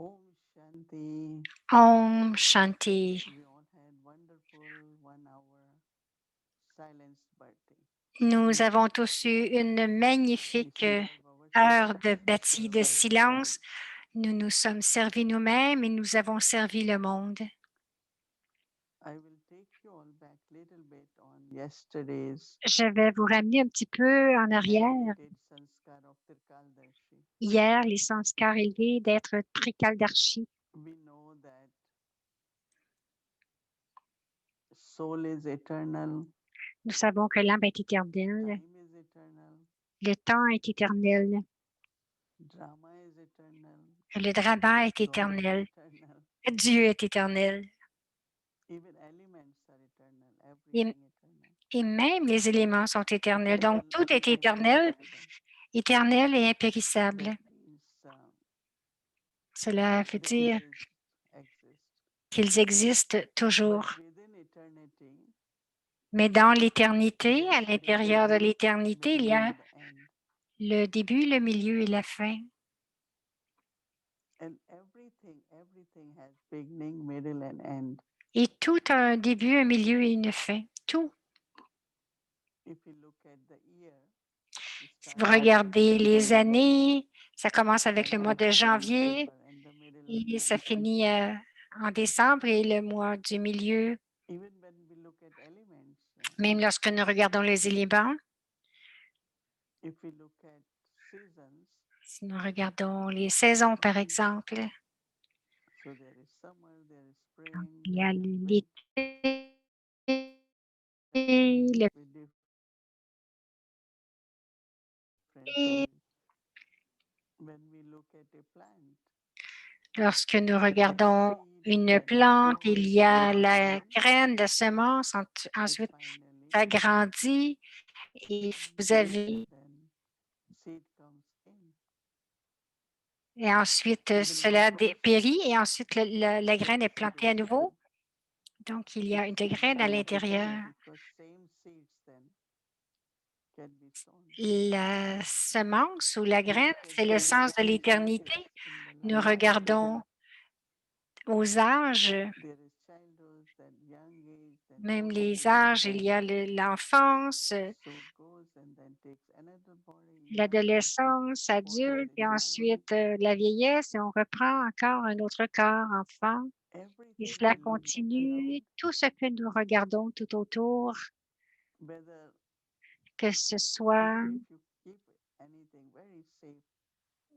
Om Shanti. Om Shanti. We all had wonderful 1 hour silence birthday. Nous avons tous eu une magnifique We serve heure ourselves, de we bâti de serve the world. silence. Nous nous sommes servis nous-mêmes et nous avons servi le monde. I will take you all back little bit on yesterday's Je vais vous ramener un petit peu en arrière. elevated sanskar of Tirkaldarshi. Hier, les sanskars élevés d'être Trikaldarshi. We know that soul is eternal, Nous savons que l'âme est éternelle, time is eternal, le temps est éternel, drama is eternal, le drama est God is éternel, eternal, Dieu est éternel. even elements are eternal, Et, everything eternal. et même les éléments sont éternels. Donc, tout est Everything éternel, imperishable. éternel et impérissable. That means Cela veut they dire always exist. qu'ils existent But toujours. within eternity, Mais dans l'éternité, there à is a l'intérieur de l'éternité, il y beginning a and the end. le début, le milieu et la fin. And everything has beginning, middle, and end. Et tout a un début, un milieu et une fin. Tout. If you look at the year, you Si start vous with regardez les January, années, ça commence avec le mois de October, janvier November, and the middle of et ça March. finit en décembre et le mois du milieu. Even when we look at elements, Même lorsque nous regardons les éléments, if we look at seasons, si nous regardons les saisons, par exemple, so there is summer, there is donc, spring, il y there a is winter, l'été, le with different et phases. When we look at a plant, lorsque nous there is a regardons seed, une there is plante, growth, il y and a la finally, graine de semence, it ensuite finally ça grandit et vous fruits, avez, and then seed comes in. et ensuite Even in the cela process, périt et ensuite la there graine est is plantée à fruition. nouveau. Donc, il y a It's une graine à l'intérieur. significant because same seeds then can be sown. La semence ou la We graine, look at c'est le the sens de stages l'éternité. in the Nous life. regardons aux âges, There is childhood, then young age, then même old les age, and âges, il y then a l'enfance, so goes and then takes another body, young l'adolescence, body as adulte, a et child. ensuite la vieillesse, et on reprend encore un autre corps, enfant, et Everything cela we look at continue. around, Tout ce que nous regardons tout autour, whether que ce soit, even if you keep anything very safe,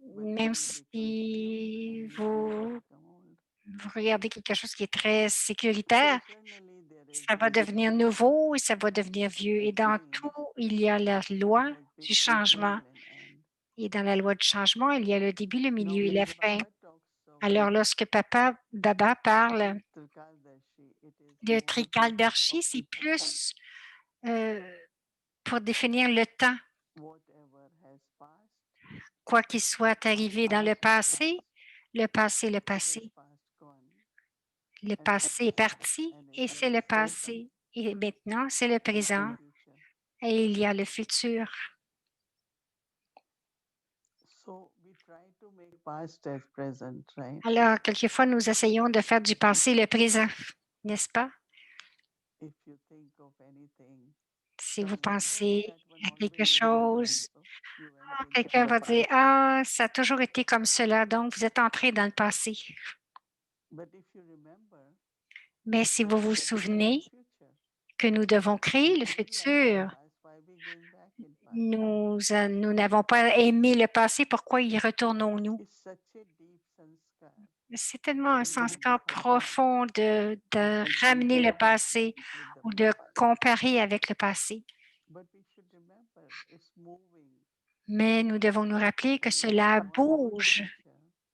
when même things become new si and new things vous, become old. vous regardez quelque chose qui est très So sécuritaire, eternally there is ça va a devenir nouveau et ça va devenir vieux. Et dans tout, change il y a la loi has du beginning, changement. middle, and end. Et dans la loi du changement, il y a le début, le Now milieu et when la fin. Baba talks of Alors, lorsque Baba parle Trikaldarshi, it is de more trikaldarshi, of c'est the time. plus euh, pour définir le temps. Whatever has passed, Quoi qu'il soit arrivé dans past le is passé, past. le passé, le It has passé. passed gone, Le and it passé est parti and it et is c'est le present passé. Et maintenant, c'est le and présent future. et il y a le futur. So we try to make past as present, right? Alors, quelquefois, nous essayons de faire du passé le présent, n'est-ce pas? If you think of anything, Si vous someone, oh, pensez that one à quelque always did it, chose, so you went into quelqu'un the va dire, past. ah, ça a toujours été comme cela, donc vous êtes entré dans le passé. But if you remember, Mais si we vous have vous to create the souvenez future. que nous devons créer We le didn't like the futur, past, why we going back in past? nous n'avons pas aimé le passé, pourquoi y retournons-nous? It's such a deep sanskar C'est tellement un to sens compare profond de and ramener le compare passé with the ou de past. comparer avec le passé. But we should remember it's moving. Mais nous devons nous rappeler que And if we cela want good bouge future,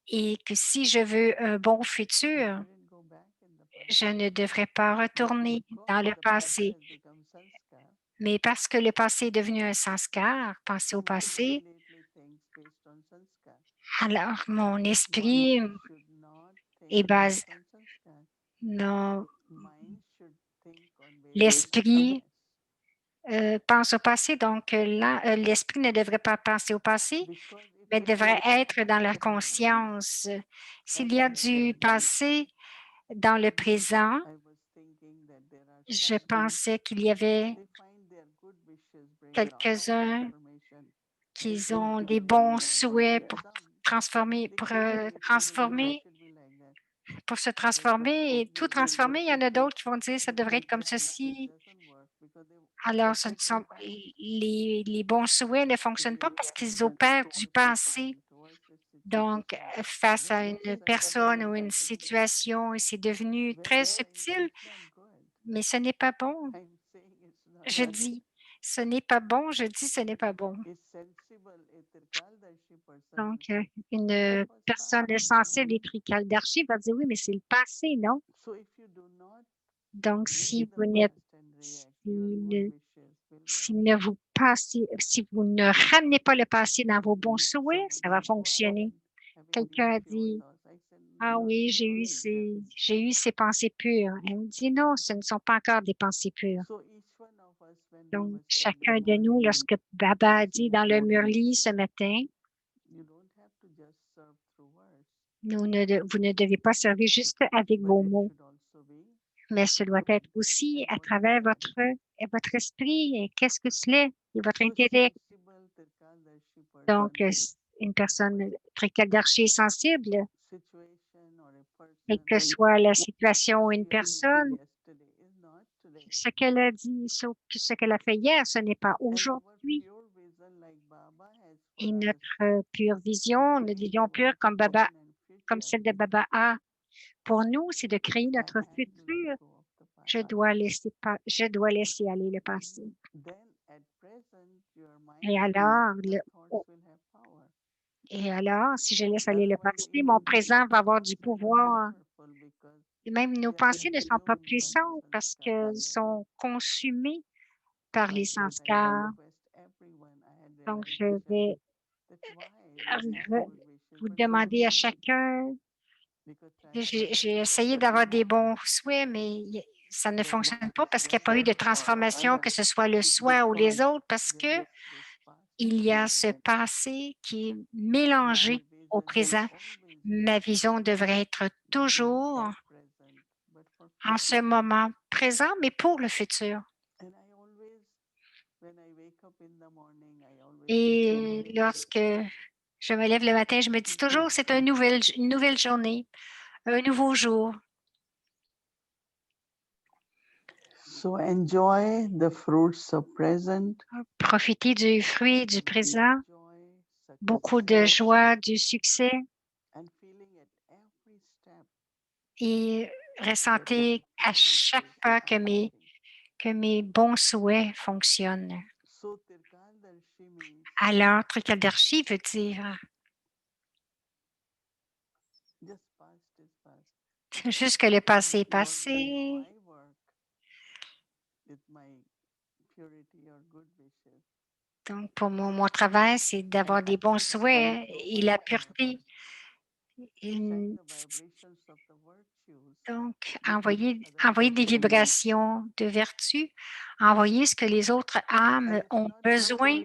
et que si je veux un bon we futur, shouldn't go back in the past. je ne devrais pas But retourner because dans le the past passé. has become sanskar, Mais parce que le passé est devenu un sanskar, penser so au my mind passé, lately thinks based on sanskar. alors mon Mind esprit should not est think basé, based on sanskar. non, Mind should think on based on l'esprit awareness. pense au passé, donc là, l'esprit ne devrait pas penser au passé Because mais devrait être dans la conscience. S'il y a du passé dans le présent, je pensais qu'il y avait quelques-uns qui ont des bons souhaits pour transformer, pour se transformer et tout transformer. Il y en a d'autres qui vont dire ça devrait être comme ceci. Alors, ce ne sont, les bons souhaits ne fonctionnent pas parce qu'ils opèrent du passé. Donc, face à une personne ou une situation, c'est devenu très subtil, mais ce n'est pas bon. Je dis, ce n'est pas bon, je dis, ce n'est pas bon. Donc, une personne sensible et trikaldarshi va dire, oui, mais c'est le passé, non? Donc, si vous ne ramenez pas le passé dans vos bons souhaits, ça va fonctionner. Quelqu'un a dit, ah oui, j'ai eu ces pensées pures. Elle me dit, non, ce ne sont pas encore des pensées pures. Donc, chacun de nous, lorsque Baba a dit dans le Murli ce matin, vous ne devez pas servir juste avec vos mots, mais ce doit être aussi à travers votre esprit. Et qu'est-ce que cela est? Et votre intellect. Donc, une personne trikaldarshi sensible, quelle que soit la situation ou une personne, ce qu'elle a dit, ce qu'elle a fait hier, ce n'est pas aujourd'hui. Et notre pure vision, notre vision pure comme celle de Baba a, pour nous, c'est de créer notre futur. Je dois laisser aller le passé. Et alors, si je laisse aller le passé, mon présent va avoir du pouvoir. Et même nos pensées ne sont pas puissantes parce qu'elles sont consumées par les sanskars. Donc, je vais vous demander à chacun. J'ai essayé d'avoir des bons souhaits, mais ça ne fonctionne pas parce qu'il n'y a pas eu de transformation, que ce soit le soi ou les autres, parce que il y a ce passé qui est mélangé au présent. Ma vision devrait être toujours en ce moment présent, mais pour le futur. Et lorsque je me lève le matin, je me dis toujours, c'est une nouvelle journée, un nouveau jour. So enjoy the fruits of present. Profitez du fruit du présent, beaucoup de joie, du succès et ressentez à chaque pas que mes bons souhaits fonctionnent. Alors, Trikaldarshi veut dire juste que le passé est passé. Donc, pour mon travail, c'est d'avoir des bons souhaits et la pureté. Donc, envoyer des vibrations de vertu, envoyer ce que les autres âmes ont besoin.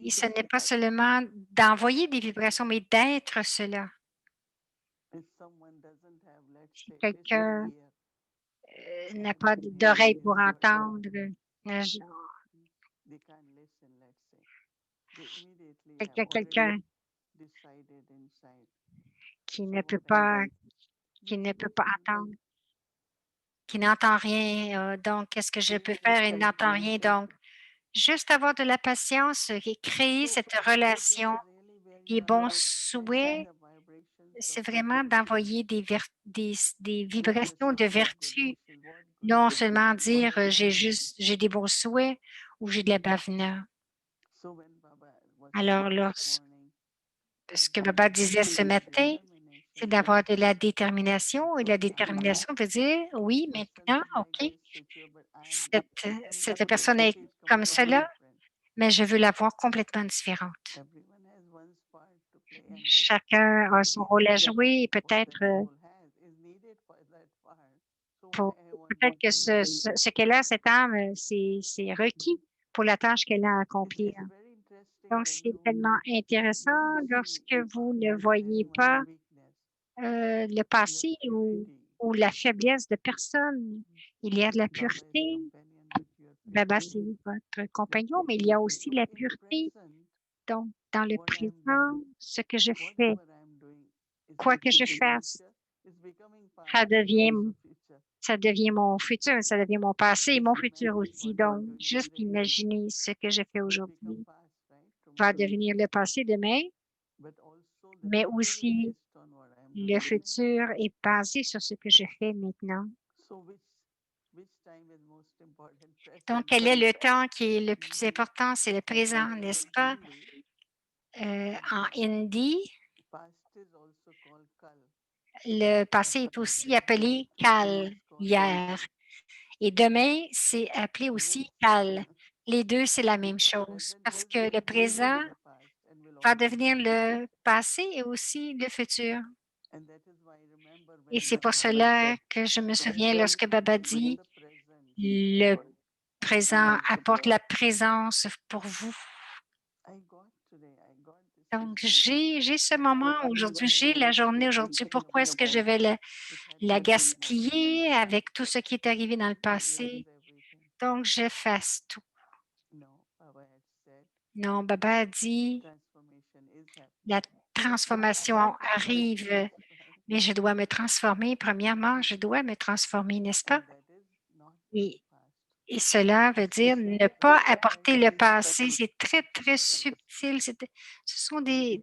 Et ce n'est pas seulement d'envoyer des vibrations, mais d'être cela. Si quelqu'un n'a pas d'oreille pour entendre, quelqu'un qui ne peut pas entendre, qui n'entend rien. Donc, qu'est-ce que je peux faire? Il n'entend rien. Donc, juste avoir de la patience et créer cette relation, les bons souhaits, c'est vraiment d'envoyer des vibrations de vertu, non seulement dire j'ai des bons souhaits ou j'ai de la bhavana. Alors, ce que Baba disait ce matin, c'est d'avoir de la détermination. Et la détermination veut dire, oui, maintenant, OK, cette personne est comme cela, mais je veux la voir complètement différente. Chacun a son rôle à jouer et peut-être que ce qu'elle a, cette âme, c'est requis pour la tâche qu'elle a à accomplir. Donc, c'est tellement intéressant lorsque vous ne voyez pas le passé ou la faiblesse de personne. Il y a de la pureté. Baba, c'est votre compagnon, mais il y a aussi la pureté. Donc, dans le présent, ce que je fais, quoi que je fasse, ça devient, ça devient mon futur, ça devient mon passé et mon futur aussi. Donc, juste imaginer ce que je fais aujourd'hui va devenir le passé demain, mais aussi le futur est basé sur ce que je fais maintenant. Donc, quel est le temps qui est le plus important? C'est le présent, n'est-ce pas? En hindi, le passé est aussi appelé Kal, hier. Et demain, c'est appelé aussi Kal. Les deux, c'est la même chose parce que le présent va devenir le passé et aussi le futur. Et c'est pour cela que je me souviens lorsque Baba dit, le présent apporte la présence pour vous. Donc, j'ai ce moment aujourd'hui, j'ai la journée aujourd'hui. Pourquoi est-ce que je vais la gaspiller avec tout ce qui est arrivé dans le passé? Donc, je fasse tout. Non, Baba a dit, la transformation arrive, mais je dois me transformer. Premièrement, je dois me transformer, n'est-ce pas? Et cela veut dire ne pas apporter le passé. C'est très, très subtil. Ce sont des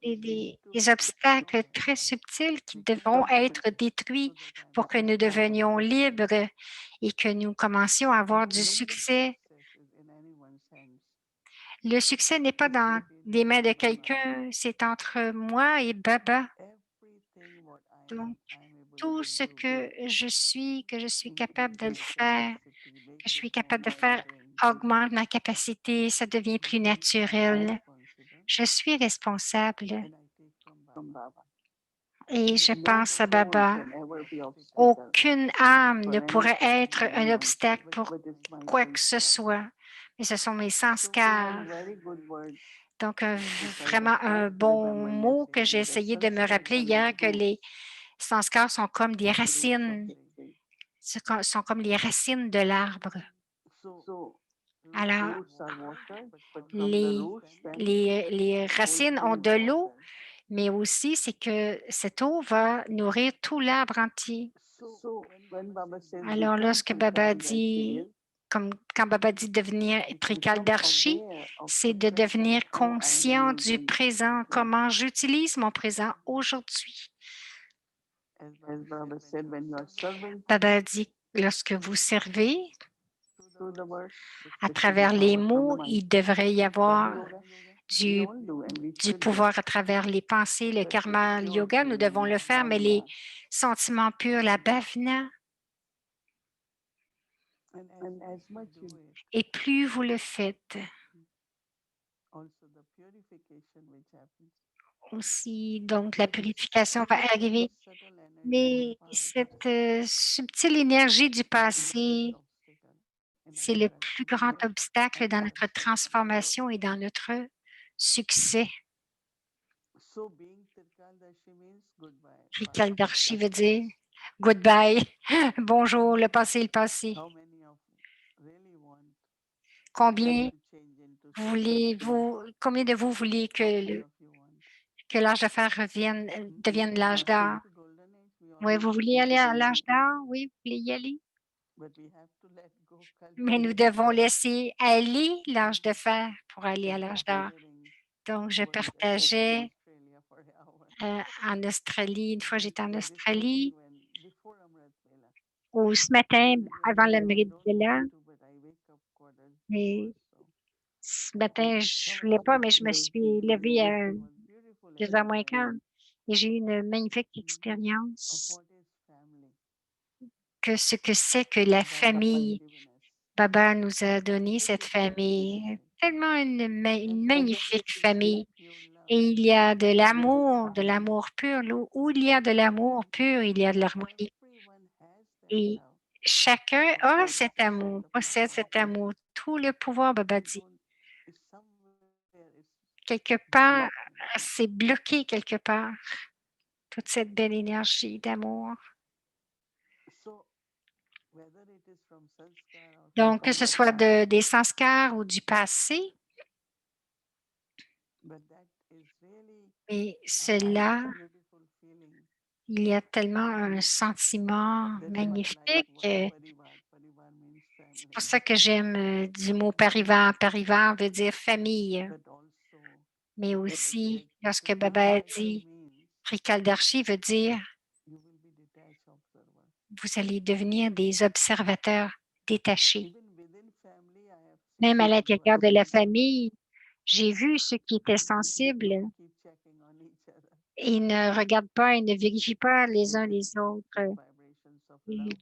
obstacles très subtils qui devront être détruits pour que nous devenions libres et que nous commencions à avoir du succès. Le succès n'est pas dans les mains de quelqu'un, c'est entre moi et Baba. Donc, tout ce que je suis capable de le faire, que je suis capable de faire, augmente ma capacité, ça devient plus naturel. Je suis responsable et je pense à Baba. Aucune âme ne pourrait être un obstacle pour quoi que ce soit, mais ce sont mes sanskars. Donc, vraiment un bon mot que j'ai essayé de me rappeler hier, que les sanskars sont comme des racines, sont comme les racines de l'arbre. Alors, les racines ont de l'eau, mais aussi c'est que cette eau va nourrir tout l'arbre entier. Alors, lorsque Baba dit, comme quand Baba dit devenir Trikaldarshi, c'est de devenir conscient du présent, comment j'utilise mon présent aujourd'hui. Baba dit, lorsque vous servez, à travers les mots, il devrait y avoir du pouvoir à travers les pensées, le karma yoga, nous devons le faire, mais les sentiments purs, la bhavana, et plus vous le faites, aussi, donc la purification va arriver. Mais cette subtile énergie du passé, c'est le plus grand obstacle dans notre transformation et dans notre succès. Trikaldarshi veut dire goodbye, bonjour, le passé est le passé. Combien de vous voulez que l'âge de fer devienne l'âge d'or? Oui, vous voulez aller à l'âge d'or? Oui, vous voulez y aller? Mais nous devons laisser aller l'âge de fer pour aller à l'âge d'or. Donc, je partageais en Australie, une fois j'étais en Australie, ou ce matin, avant l'Amérique Vela, mais ce matin, je ne voulais pas, mais je me suis levée à 2h moins quart et j'ai eu une magnifique expérience que ce que c'est que la famille. Baba nous a donné cette famille, tellement une magnifique famille. Et il y a de l'amour pur. Où il y a de l'amour pur, il y a de l'harmonie. Et chacun a cet amour, possède cet amour, tout le pouvoir, Baba dit. quelque part, c'est bloqué quelque part, toute cette belle énergie d'amour. Donc, que ce soit des sanskars ou du passé, et cela, il y a tellement un sentiment magnifique. C'est pour ça que j'aime du mot parivar. Parivar veut dire famille, mais aussi, lorsque Baba a dit Trikaldarshi veut dire vous allez devenir des observateurs détachés. Même à l'intérieur de la famille, j'ai vu ceux qui étaient sensibles. Ils ne regardent pas, ils ne vérifient pas les uns les autres. Ils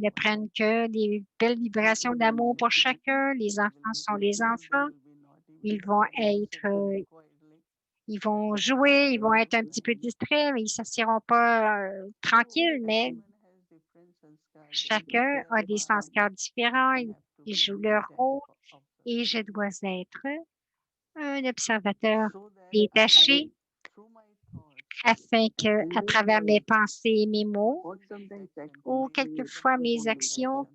ne prennent que des belles vibrations d'amour pour chacun. Les enfants sont les enfants. Ils vont ils vont jouer, ils vont être un petit peu distraits, mais ils ne s'assieront pas tranquilles, mais chacun a des sanskars différents. Ils jouent leur rôle et je dois être un observateur détaché afin que, à travers mes pensées et mes mots, ou quelquefois mes actions,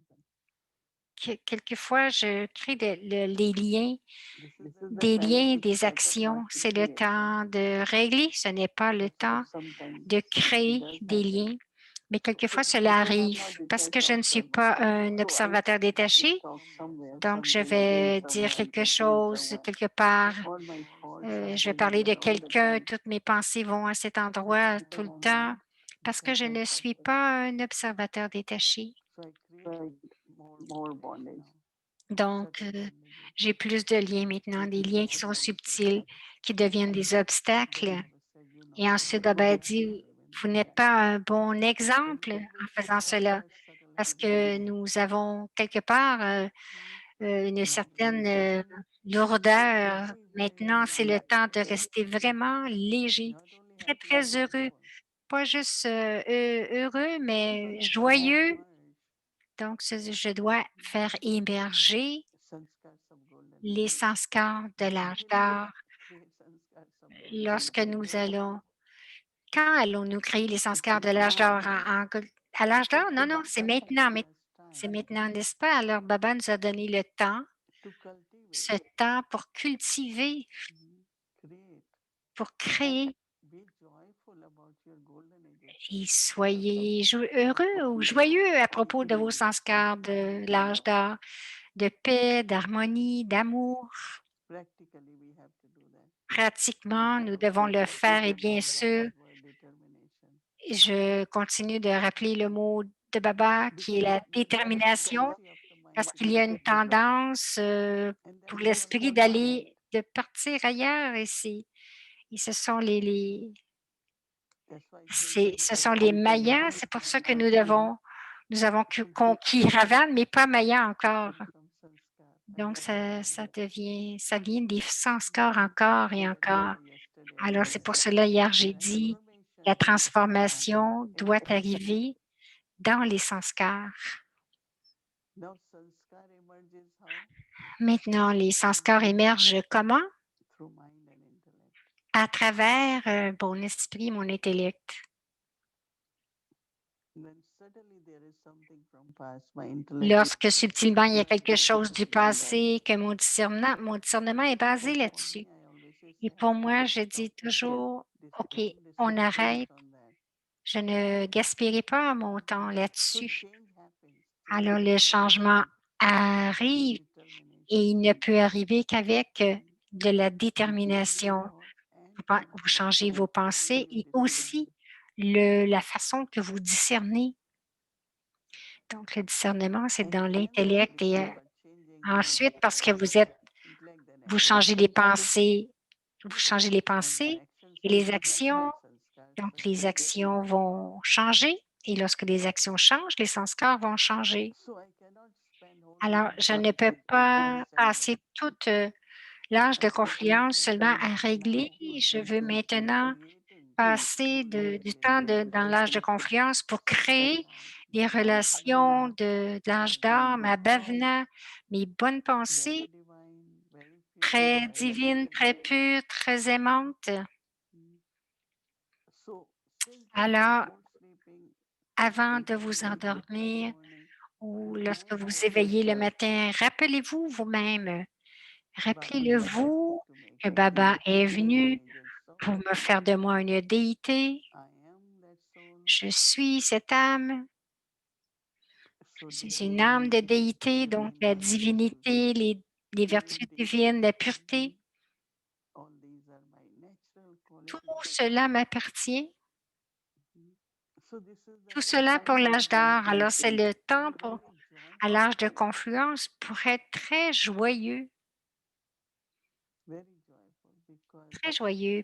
quelquefois je crée les liens, des actions. C'est le temps de régler, ce n'est pas le temps de créer des liens. Mais quelquefois, cela arrive parce que je ne suis pas un observateur détaché. Donc, je vais dire quelque chose quelque part. Je vais parler de quelqu'un. Toutes mes pensées vont à cet endroit tout le temps parce que je ne suis pas un observateur détaché. Donc, j'ai plus de liens maintenant, des liens qui sont subtils, qui deviennent des obstacles. Et ensuite, Baba a dit, vous n'êtes pas un bon exemple en faisant cela parce que nous avons quelque part une certaine lourdeur. Maintenant, c'est le temps de rester vraiment léger, très, très heureux. Pas juste heureux, mais joyeux. Donc, je dois faire émerger les sanskars de l'âge d'or. Lorsque nous allons, quand allons-nous créer les sanskars de l'âge d'or? À l'âge d'or? Non, non, c'est maintenant. C'est maintenant, n'est-ce pas? Alors, Baba nous a donné le temps, ce temps pour cultiver, pour créer. Et soyez heureux ou joyeux à propos de vos sanskars de l'âge d'or, de paix, d'harmonie, d'amour. Pratiquement, nous devons le faire et bien sûr, je continue de rappeler le mot de Baba qui est la détermination parce qu'il y a une tendance pour l'esprit de partir ailleurs et ce sont ce sont les Mayas. C'est pour ça que nous avons conquis Ravan, mais pas Maya encore. Donc, ça vient des sanskars encore et encore. Alors, c'est pour cela, hier, j'ai dit, la transformation doit arriver dans les sanskars. Maintenant, les sanskars émergent comment? À travers mon esprit, mon intellect. Lorsque subtilement il y a quelque chose du passé, que mon discernement est basé là-dessus. Et pour moi, je dis toujours, OK, on arrête. Je ne gaspillerai pas mon temps là-dessus. Alors, le changement arrive et il ne peut arriver qu'avec de la détermination. Vous changez vos pensées et aussi la façon que vous discernez. Donc, le discernement, c'est dans l'intellect et ensuite, parce que vous changez les pensées et les actions. Donc, les actions vont changer et lorsque les actions changent, les sanskars vont changer. Alors, je ne peux pas passer toute l'âge de confluence seulement à régler. Je veux maintenant passer du temps dans l'âge de confluence pour créer des relations de l'âge d'or, ma bhavana, mes bonnes pensées très divine, très pure, très aimante. Alors, avant de vous endormir ou lorsque vous éveillez le matin, rappelez-vous vous-même, rappelez-le-vous que Baba est venu pour me faire de moi une déité. Je suis cette âme. Je suis une âme de déité, donc la divinité, les vertus divines, la pureté. Tout cela m'appartient. Tout cela pour l'âge d'or. Alors, c'est le temps à l'âge de confluence pour être très joyeux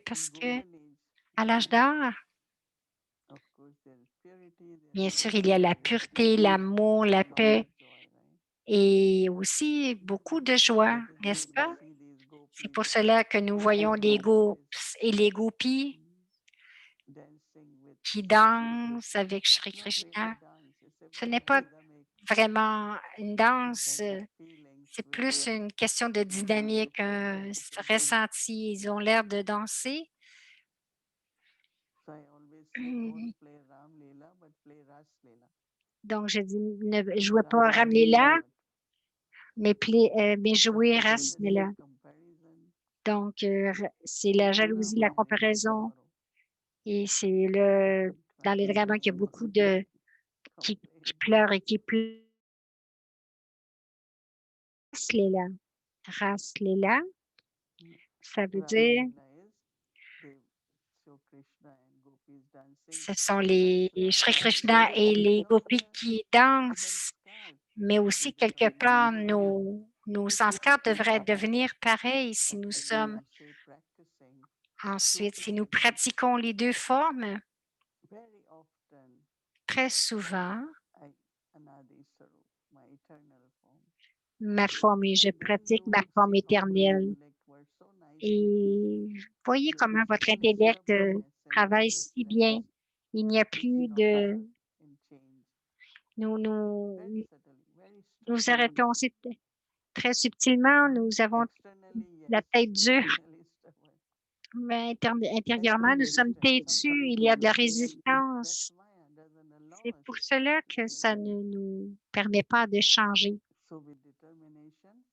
parce que à l'âge d'or, bien sûr, il y a la pureté, l'amour, la paix et aussi beaucoup de joie, n'est-ce pas? C'est pour cela que nous voyons les gopis et les gopis qui dansent avec Shri Krishna. Ce n'est pas vraiment une danse, c'est plus une question de dynamique, un ressenti. Ils ont l'air de danser. Donc, je dis, ne jouez pas Ram Leela, mais jouez Ras Leela. Donc, c'est la jalousie, la comparaison. Et c'est dans les dragons qu'il y a beaucoup de qui pleurent et qui pleurent. Ras Leela. Ras Leela, ça veut dire ce sont les Shri Krishna et les gopis qui dansent, mais aussi quelque part, nos sanskars devraient devenir pareils si nous sommes ensuite, si nous pratiquons les deux formes. Très souvent, ma forme et je pratique ma forme éternelle. Et voyez comment votre intellect travaille si bien. Il n'y a plus de... Nous arrêtons aussi très subtilement. Nous avons la tête dure. Mais intérieurement, nous sommes têtus. Il y a de la résistance. C'est pour cela que ça ne nous permet pas de changer.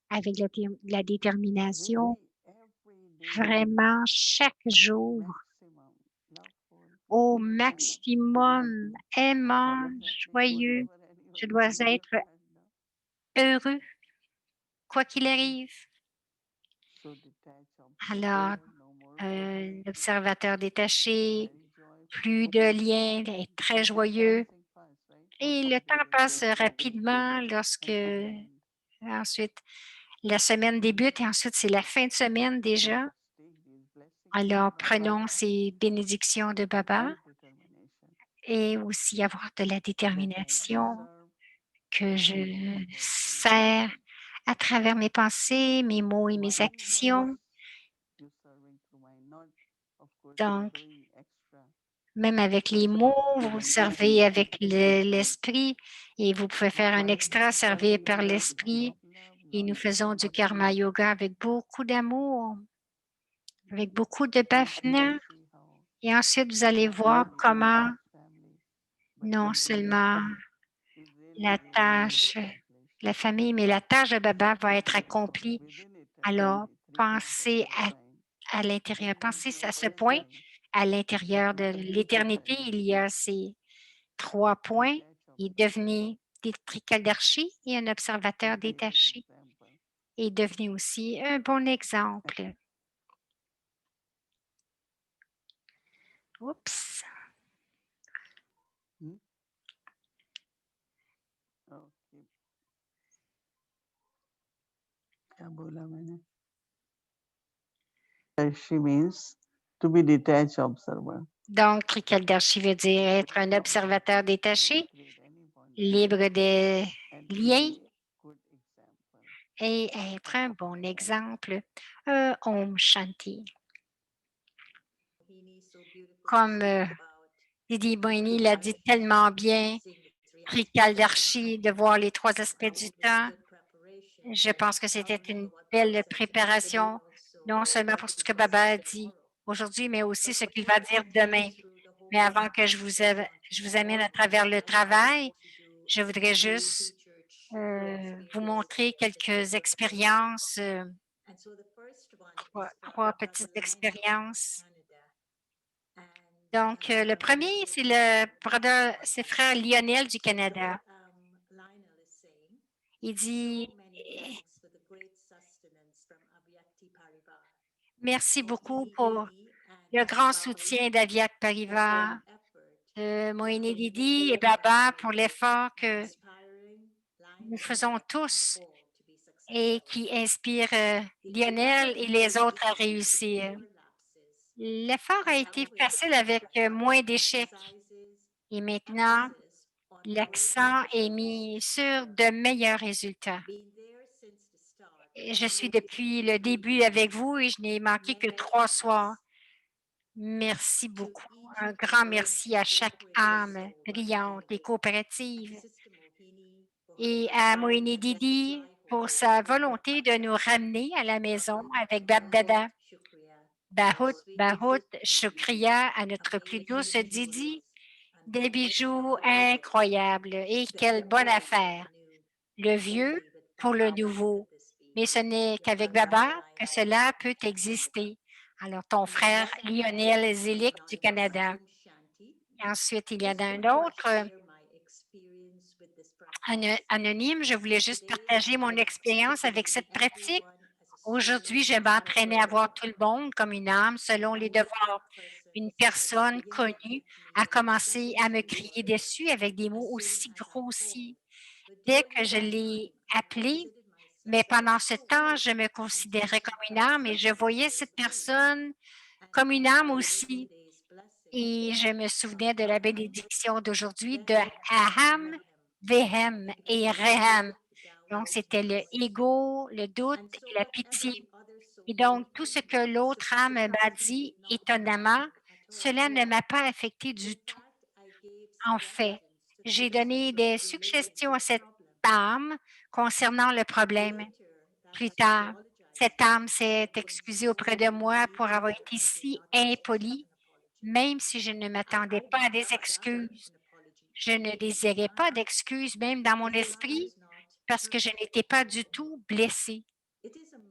Avec la détermination, vraiment chaque jour, au maximum, aimant, joyeux, je dois être heureux, quoi qu'il arrive. Alors, un observateur détaché, plus de liens, est très joyeux. Et le temps passe rapidement lorsque ensuite la semaine débute et ensuite c'est la fin de semaine déjà. Alors, prenons ces bénédictions de Baba et aussi avoir de la détermination que je sers à travers mes pensées, mes mots et mes actions. Donc, même avec les mots, vous servez avec l'esprit et vous pouvez faire un extra, servir par l'esprit. Et nous faisons du karma yoga avec beaucoup d'amour, avec beaucoup de bhavana. Et ensuite, vous allez voir comment non seulement la tâche, la famille, mais la tâche de Baba va être accomplie. Alors, pensez à l'intérieur, pensez à ce point, à l'intérieur de l'éternité, il y a ces 3 points et devenez des Trikaldarshi et un observateur détaché et devenez aussi un bon exemple. Oups. She means to be detached observer. Donc, Trikaldarshi veut dire être un observateur détaché, libre des liens et être un bon exemple. Om Shanti. Comme Didi Boini l'a dit tellement bien, Trikaldarshi, de voir les 3 aspects du temps Je pense que c'était une belle préparation, non seulement pour ce que Baba a dit aujourd'hui, mais aussi ce qu'il va dire demain. Mais avant que je vous amène à travers le travail, je voudrais juste vous montrer quelques expériences, trois petites expériences. Donc, le premier, c'est frère Lionel du Canada. Il dit, merci beaucoup pour le grand soutien d'Aviat Parivar, de Moïne Didi et Baba pour l'effort que nous faisons tous et qui inspire Lionel et les autres à réussir. L'effort a été facile avec moins d'échecs et maintenant, l'accent est mis sur de meilleurs résultats. Je suis depuis le début avec vous et je n'ai manqué que 3 soirs. Merci beaucoup. Un grand merci à chaque âme brillante et coopérative et à Moïne Didi pour sa volonté de nous ramener à la maison avec Bab Dada. Bahout, Shukriya à notre plus douce Didi. Des bijoux incroyables et quelle bonne affaire. Le vieux pour le nouveau. Mais ce n'est qu'avec Baba que cela peut exister. Alors, ton frère Lionel Zilic du Canada. Et ensuite, il y en a un autre anonyme. Je voulais juste partager mon expérience avec cette pratique. Aujourd'hui, je m'entraînais à voir tout le monde comme une âme selon les devoirs. Une personne connue a commencé à me crier dessus avec des mots aussi grossiers. Dès que je l'ai appelé, mais pendant ce temps, je me considérais comme une âme et je voyais cette personne comme une âme aussi. Et je me souvenais de la bénédiction d'aujourd'hui de Aham, Vehem et Rehem. Donc, c'était le ego, le doute et la pitié. Et donc, tout ce que l'autre âme m'a dit, étonnamment, cela ne m'a pas affecté du tout. En fait, j'ai donné des suggestions à cette âme concernant le problème. Plus tard, cette âme s'est excusée auprès de moi pour avoir été si impolie, même si je ne m'attendais pas à des excuses. Je ne désirais pas d'excuses, même dans mon esprit, parce que je n'étais pas du tout blessée.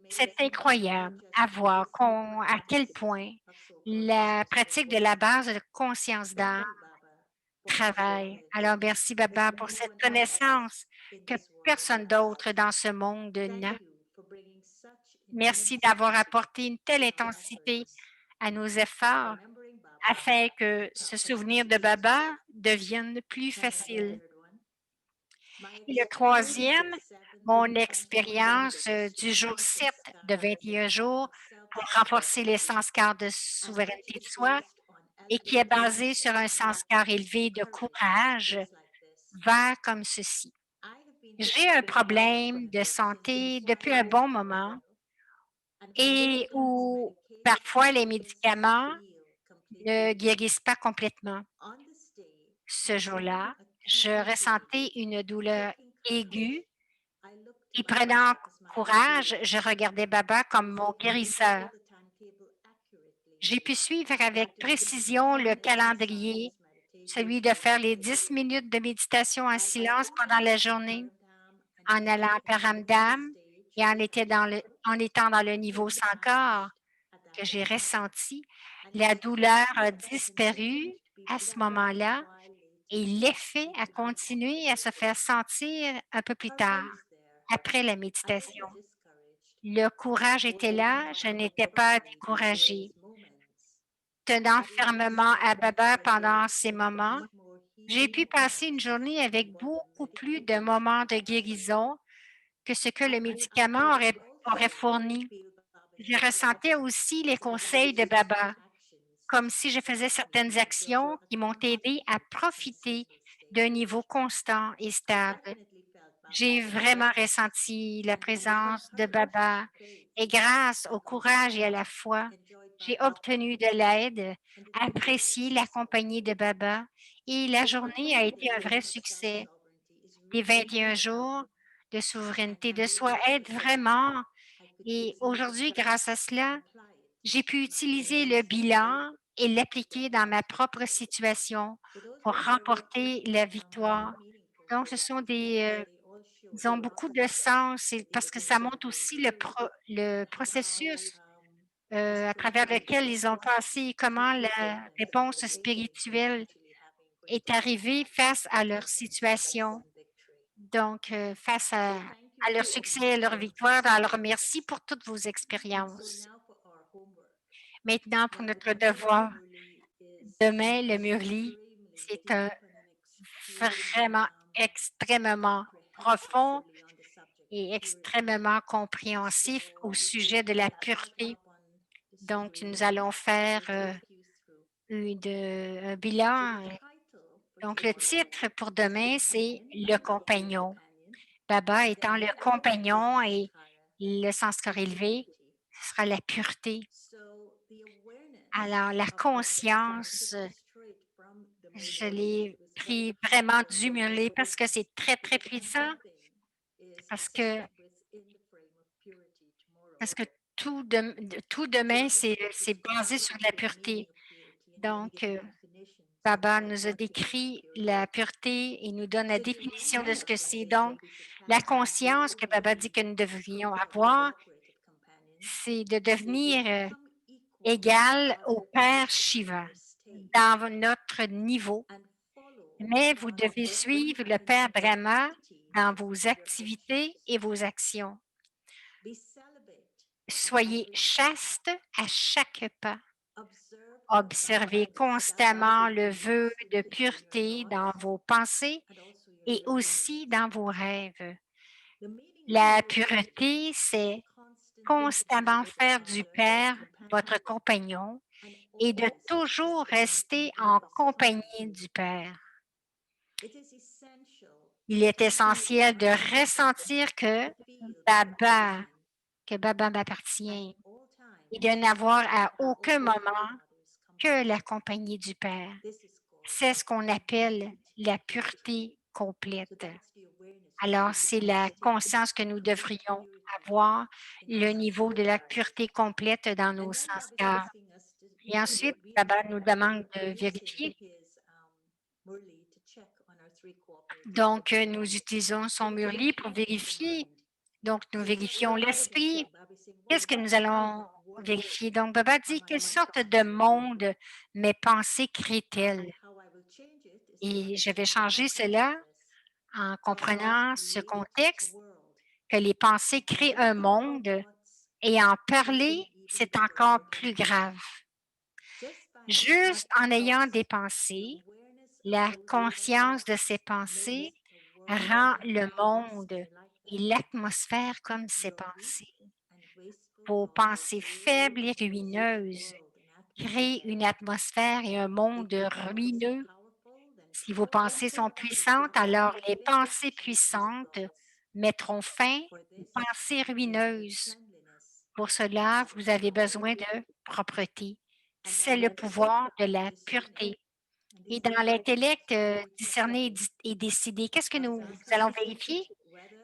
C'est incroyable à voir à quel point la pratique de la base de conscience d'âme travaille. Alors, merci, Baba, pour cette connaissance que personne d'autre dans ce monde n'a. Merci d'avoir apporté une telle intensité à nos efforts afin que ce souvenir de Baba devienne plus facile. Et le troisième, mon expérience du jour 7 de 21 jours pour renforcer les sens-cars de souveraineté de soi et qui est basé sur un sens-car élevé de courage, va comme ceci. J'ai un problème de santé depuis un bon moment et où parfois les médicaments ne guérissent pas complètement. Ce jour-là, je ressentais une douleur aiguë et prenant courage, je regardais Baba comme mon guérisseur. J'ai pu suivre avec précision le calendrier, celui de faire les 10 minutes de méditation en silence pendant la journée, en allant à Paramdam et en étant dans le niveau sans corps que j'ai ressenti. La douleur a disparu à ce moment-là et l'effet a continué à se faire sentir un peu plus tard, après la méditation. Le courage était là, je n'étais pas découragée. Tenant fermement à Baba pendant ces moments, j'ai pu passer une journée avec beaucoup plus de moments de guérison que ce que le médicament aurait fourni. Je ressentais aussi les conseils de Baba, comme si je faisais certaines actions qui m'ont aidé à profiter d'un niveau constant et stable. J'ai vraiment ressenti la présence de Baba et grâce au courage et à la foi, j'ai obtenu de l'aide, apprécié la compagnie de Baba et la journée a été un vrai succès. Les 21 jours de souveraineté de soi aide vraiment. Et aujourd'hui, grâce à cela, j'ai pu utiliser le bilan et l'appliquer dans ma propre situation pour remporter la victoire. Donc, ce sont ils ont beaucoup de sens parce que ça montre aussi le processus à travers lequel ils ont passé et comment la réponse spirituelle est arrivée face à leur situation. Donc, face à leur succès, à leur victoire. Alors, merci pour toutes vos expériences. Maintenant, pour notre devoir, demain, le Murli, c'est vraiment extrêmement profond et extrêmement compréhensif au sujet de la pureté. Donc, nous allons faire un bilan. Donc, le titre pour demain, c'est Le compagnon. Baba étant le compagnon et le sanskar élevé, ce sera la pureté. Alors, la conscience, je l'ai pris vraiment du Murli parce que c'est très, très puissant, parce que, parce que tout demain, c'est basé sur la pureté. Donc, Baba nous a décrit la pureté et nous donne la définition de ce que c'est. Donc, la conscience que Baba dit que nous devrions avoir, c'est de devenir égal au Père Shiva dans notre niveau. Mais vous devez suivre le Père Brahma dans vos activités et vos actions. Soyez chaste à chaque pas. Observez constamment le vœu de pureté dans vos pensées et aussi dans vos rêves. La pureté, c'est constamment faire du Père votre compagnon et de toujours rester en compagnie du Père. Il est essentiel de ressentir que Baba m'appartient et de n'avoir à aucun moment que la compagnie du Père. C'est ce qu'on appelle la pureté complète. Alors, c'est la conscience que nous devrions avoir, le niveau de la pureté complète dans nos sanskars. Et ensuite, Baba nous demande de vérifier. Donc, nous utilisons son Murli pour vérifier. Donc, nous vérifions l'esprit. Qu'est-ce que nous allons vérifier? Donc, Baba dit, quelle sorte de monde mes pensées créent-elles? Et je vais changer cela en comprenant ce contexte, que les pensées créent un monde et en parler, c'est encore plus grave. Juste en ayant des pensées, la conscience de ces pensées rend le monde et l'atmosphère comme ces pensées. Vos pensées faibles et ruineuses créent une atmosphère et un monde ruineux. Si vos pensées sont puissantes, alors les pensées puissantes mettront fin aux pensées ruineuses. Pour cela, vous avez besoin de propreté. C'est le pouvoir de la pureté. Et dans l'intellect, discerner et décider, qu'est-ce que nous allons vérifier?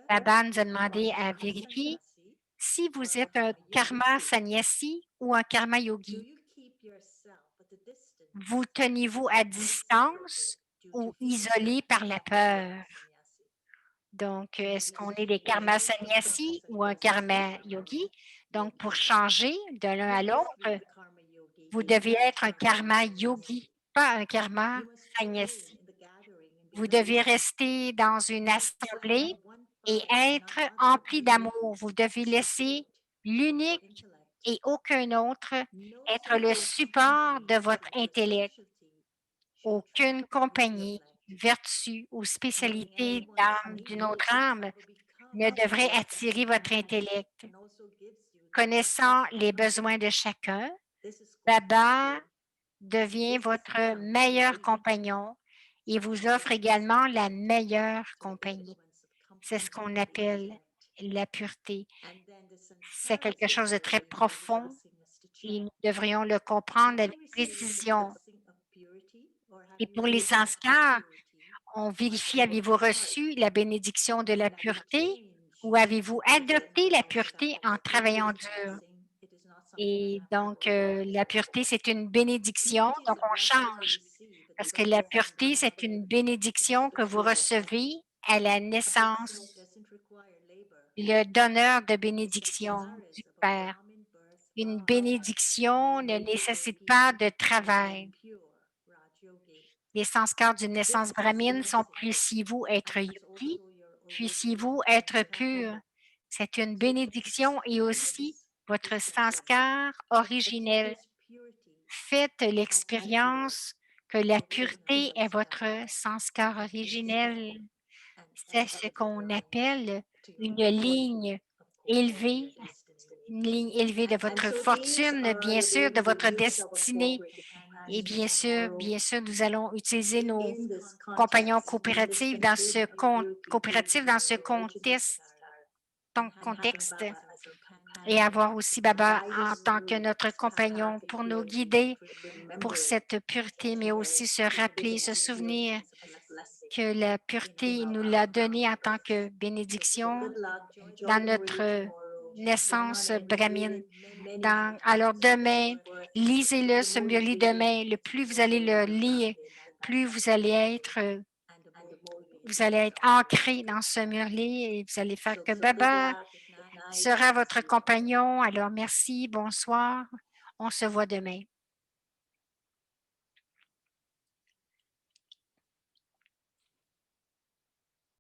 Baba nous a demandé à vérifier si vous êtes un karma sannyasi ou un karma yogi. Vous tenez-vous à distance ou isolé par la peur? Donc, est-ce qu'on est des karma sannyasi ou un karma yogi? Donc, pour changer de l'un à l'autre, vous devez être un karma yogi, pas un karma sannyasi. Vous devez rester dans une assemblée et être empli d'amour. Vous devez laisser l'unique et aucun autre être le support de votre intellect. Aucune compagnie, vertu ou spécialité d'âme d'une autre âme ne devrait attirer votre intellect. Connaissant les besoins de chacun, Baba devient votre meilleur compagnon et vous offre également la meilleure compagnie. C'est ce qu'on appelle la pureté. C'est quelque chose de très profond et nous devrions le comprendre avec précision. Et pour les sanskars, on vérifie, avez-vous reçu la bénédiction de la pureté ou avez-vous adopté la pureté en travaillant dur? Et donc, la pureté, c'est une bénédiction, donc on change. Parce que la pureté, c'est une bénédiction que vous recevez à la naissance, le donneur de bénédiction du Père. Une bénédiction ne nécessite pas de travail. Les sanskars d'une naissance brahmine sont puissiez-vous être yogi, puissiez-vous être pur. C'est une bénédiction et aussi votre sanskar originel. Faites l'expérience que la pureté est votre sanskar originel. C'est ce qu'on appelle une ligne élevée, une ligne élevée de votre fortune, bien sûr, de votre destinée. Et bien sûr, nous allons utiliser nos compagnons coopératifs dans ce contexte et avoir aussi Baba en tant que notre compagnon pour nous guider pour cette pureté, mais aussi se rappeler, se souvenir que la pureté nous l'a donnée en tant que bénédiction dans notre naissance brahmine. Alors demain, lisez-le, ce murli demain. Le plus vous allez le lire, plus vous allez être ancré dans ce murli et vous allez faire que Baba sera votre compagnon. Alors merci, bonsoir. On se voit demain.